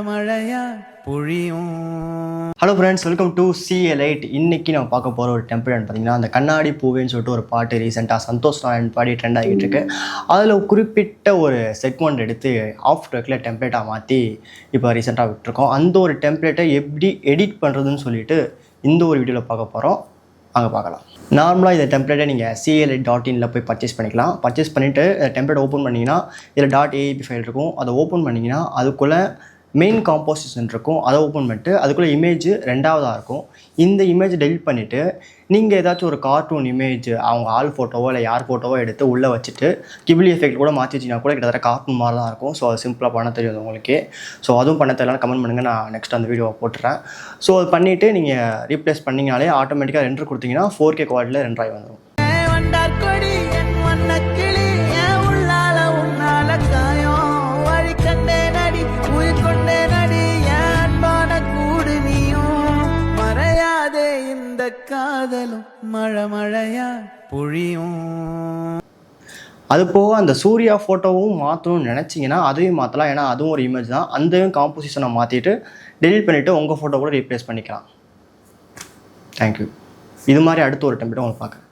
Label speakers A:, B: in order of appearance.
A: மழையா பொழியும்.
B: Hello friends, welcome to CA-Lite. இன்றைக்கி நம்ம பார்க்க போகிற ஒரு டெம்ப்ளேட் பார்த்தீங்கன்னா, அந்த கண்ணாடி பூவேன்னு சொல்லிட்டு ஒரு பாட்டு ரீசெண்டாக சந்தோஷ் நாராயண் பாடி ட்ரெண்ட் ஆகிட்டு இருக்கு. அதில் குறிப்பிட்ட ஒரு செக்மெண்ட் எடுத்து ஆஃப் ட்ராக்கில் டெம்ப்ளேட்டாக மாற்றி இப்போ ரீசெண்டாக விட்டுருக்கோம். அந்த ஒரு டெம்ப்ளேட்டை எப்படி எடிட் பண்ணுறதுன்னு சொல்லிட்டு இந்த ஒரு வீடியோவில் பார்க்க போகிறோம். அங்கே பார்க்கலாம். நார்மலாக இந்த டெம்ப்ளேட்டை நீங்கள் CA-Lite.in போய் பர்ச்சேஸ் பண்ணிக்கலாம். பர்ச்சேஸ் பண்ணிவிட்டு டெம்ப்ளேட் ஓப்பன் பண்ணிங்கன்னா இதில் .aap ஃபைல் இருக்கும். அதை ஓப்பன் பண்ணிங்கன்னா அதுக்குள்ளே மெயின் காம்போசிஷன் இருக்கும். அதை ஓப்பன் பண்ணிட்டு அதுக்குள்ளே இமேஜ் ரெண்டாவதாக இருக்கும். இந்த இமேஜ் டெலிட் பண்ணிவிட்டு நீங்கள் ஏதாச்சும் ஒரு கார்ட்டூன் இமேஜ் அவங்க ஆள் ஃபோட்டோவோ இல்லை யார் ஃபோட்டோவோ எடுத்து உள்ளே வச்சுட்டு கிபிலி எஃபெக்ட் கூட மாற்றி வச்சிங்கன்னா கூட கிட்டத்தட்ட கார்ட்டூன் மாதிரி தான் இருக்கும். ஸோ அது சிம்பிளாக பண்ண தெரியும் உங்களுக்கே. ஸோ அதுவும் பண்ண தெரியலன்னு கமெண்ட் பண்ணுங்கள், நான் நெக்ஸ்ட் அந்த வீடியோவை போட்டுறேன். ஸோ அது பண்ணிவிட்டு நீங்கள் ரீப்ளேஸ் பண்ணிங்கனாலே ஆட்டோமேட்டிக்காக ரெண்டர் கொடுத்தீங்கன்னா 4K குவாலிட்டியில் ரெண்டர் ஆகி வந்துடும்.
A: காதலும் மழையா பொழியும்.
B: அது போக அந்த சூர்யா ஃபோட்டோவும் மாற்றணும்னு நினச்சிங்கன்னா அதையும் மாற்றலாம். ஏன்னா அதுவும் ஒரு இமேஜ் தான். அதையும் காம்போசிஷனை மாற்றிட்டு டெலிட் பண்ணிவிட்டு உங்கள் ஃபோட்டோ கூட ரீப்ளேஸ் பண்ணிக்கலாம். தேங்க்யூ. இது மாதிரி அடுத்த ஒரு டெம்ப்ளேட் உங்களுக்கு பார்க்குறேன்.